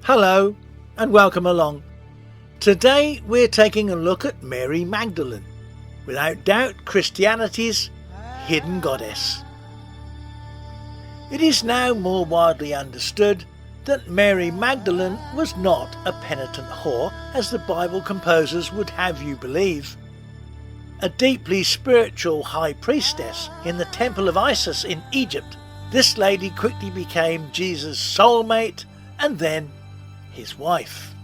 Hello and welcome along. Today we're taking a look at Mary Magdalene, without doubt Christianity's hidden goddess. It is now more widely understood that Mary Magdalene was not a penitent whore as the Bible composers would have you believe. A deeply spiritual high priestess in the temple of Isis in Egypt, this lady quickly became Jesus' soulmate and then his wife.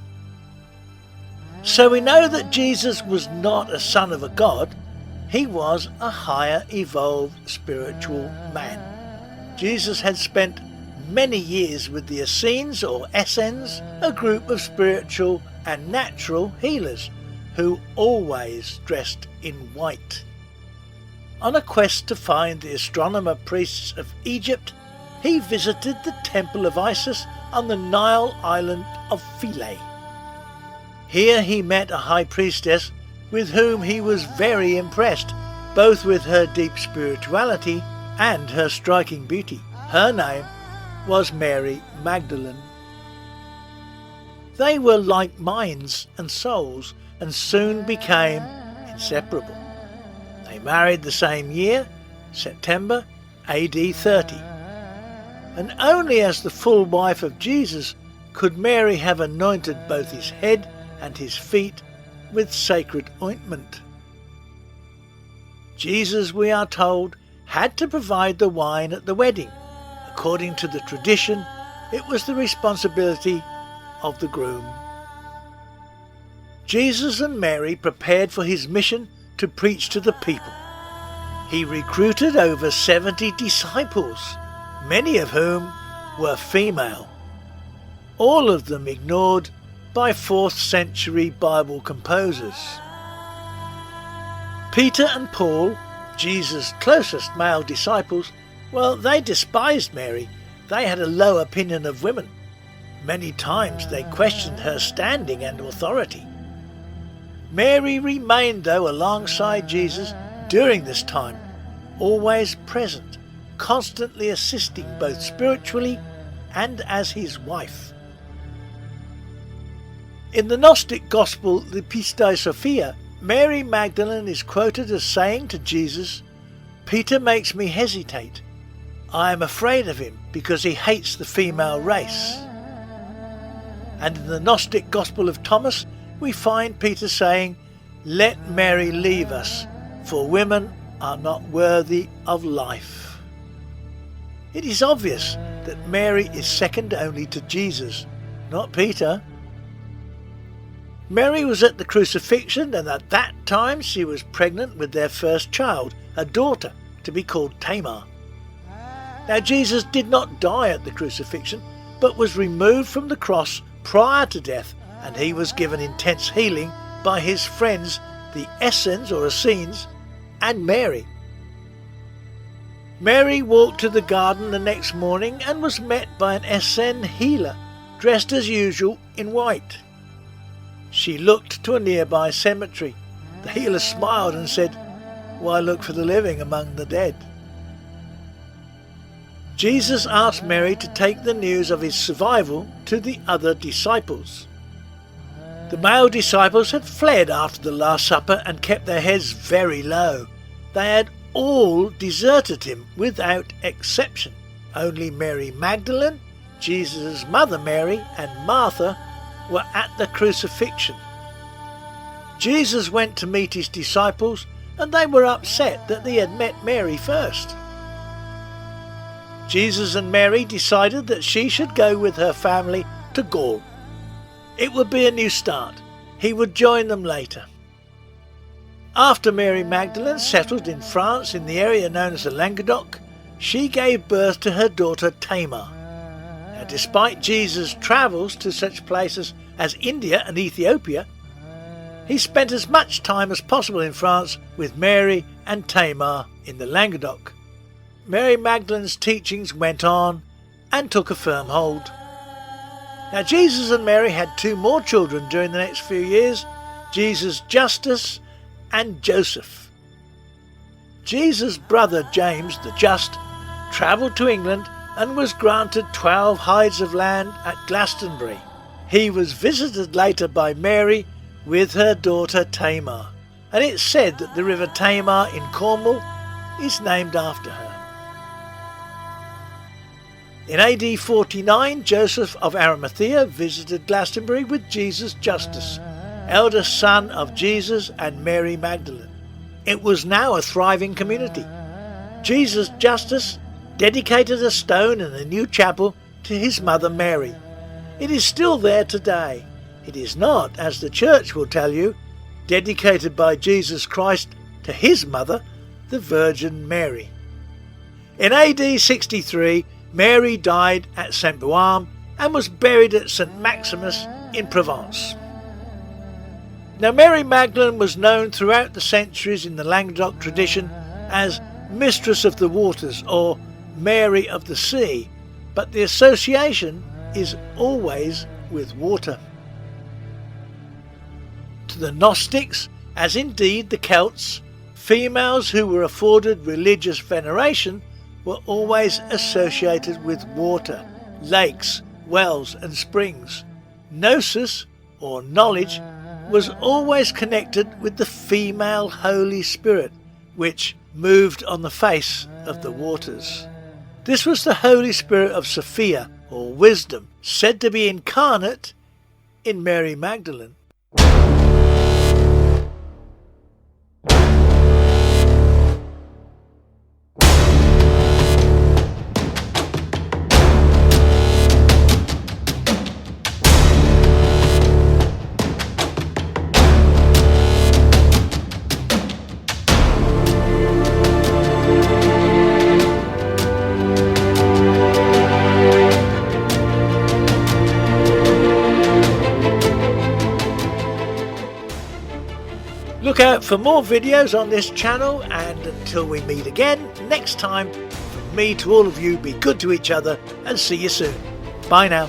So we know that Jesus was not a son of a god, he was a higher evolved spiritual man. Jesus had spent many years with the Essenes or Essenes, a group of spiritual and natural healers who always dressed in white. On a quest to find the astronomer priests of Egypt, he visited the temple of Isis on the Nile island of Philae. Here he met a high priestess with whom he was very impressed, both with her deep spirituality and her striking beauty. Her name was Mary Magdalene. They were like minds and souls and soon became inseparable. They married the same year, September AD 30. And only as the full wife of Jesus could Mary have anointed both his head and his feet with sacred ointment. Jesus, we are told, had to provide the wine at the wedding. According to the tradition, it was the responsibility of the groom. Jesus and Mary prepared for his mission to preach to the people. He recruited over 70 disciples, many of whom were female, all of them ignored by 4th century Bible composers. Peter and Paul, Jesus' closest male disciples, well, they despised Mary. They had a low opinion of women. Many times they questioned her standing and authority. Mary remained, though, alongside Jesus during this time, always present, constantly assisting both spiritually and as his wife. In the Gnostic Gospel, the Pistae Sophia, Mary Magdalene is quoted as saying to Jesus, "Peter makes me hesitate. I am afraid of him because he hates the female race." And in the Gnostic Gospel of Thomas, we find Peter saying, "Let Mary leave us, for women are not worthy of life." It is obvious that Mary is second only to Jesus, not Peter. Mary was at the crucifixion, and at that time she was pregnant with their first child, a daughter, to be called Tamar. Now Jesus did not die at the crucifixion, but was removed from the cross prior to death, and he was given intense healing by his friends, the Essenes or Essenes, and Mary. Mary walked to the garden the next morning and was met by an Essene healer, dressed as usual in white. She looked to a nearby cemetery. The healer smiled and said, "Why look for the living among the dead?" Jesus asked Mary to take the news of his survival to the other disciples. The male disciples had fled after the Last Supper and kept their heads very low. They had all deserted him without exception. Only Mary Magdalene, Jesus' mother Mary, and Martha were at the crucifixion. Jesus went to meet his disciples, and they were upset that they had met Mary first. Jesus and Mary decided that she should go with her family to Gaul. It would be a new start. He would join them later. After Mary Magdalene settled in France in the area known as the Languedoc, she gave birth to her daughter Tamar. Now, despite Jesus' travels to such places as India and Ethiopia, he spent as much time as possible in France with Mary and Tamar in the Languedoc. Mary Magdalene's teachings went on and took a firm hold. Now Jesus and Mary had 2 more children during the next few years, Jesus Justus and Joseph. Jesus' brother James the Just travelled to England and was granted 12 hides of land at Glastonbury. He was visited later by Mary with her daughter Tamar, and it's said that the river Tamar in Cornwall is named after her. In AD 49, Joseph of Arimathea visited Glastonbury with Jesus Justus, eldest son of Jesus and Mary Magdalene. It was now a thriving community. Jesus Justus dedicated a stone and a new chapel to his mother Mary. It is still there today. It is not, as the church will tell you, dedicated by Jesus Christ to his mother, the Virgin Mary. In AD 63, Mary died at St. Baume and was buried at St. Maximus in Provence. Now, Mary Magdalene was known throughout the centuries in the Languedoc tradition as Mistress of the Waters or Mary of the Sea, but the association is always with water. To the Gnostics, as indeed the Celts, females who were afforded religious veneration were always associated with water, lakes, wells and springs. Gnosis, or knowledge, was always connected with the female Holy Spirit, which moved on the face of the waters. This was the Holy Spirit of Sophia, or wisdom, said to be incarnate in Mary Magdalene. Look out for more videos on this channel, and until we meet again next time, from me to all of you, be good to each other and see you soon. Bye now.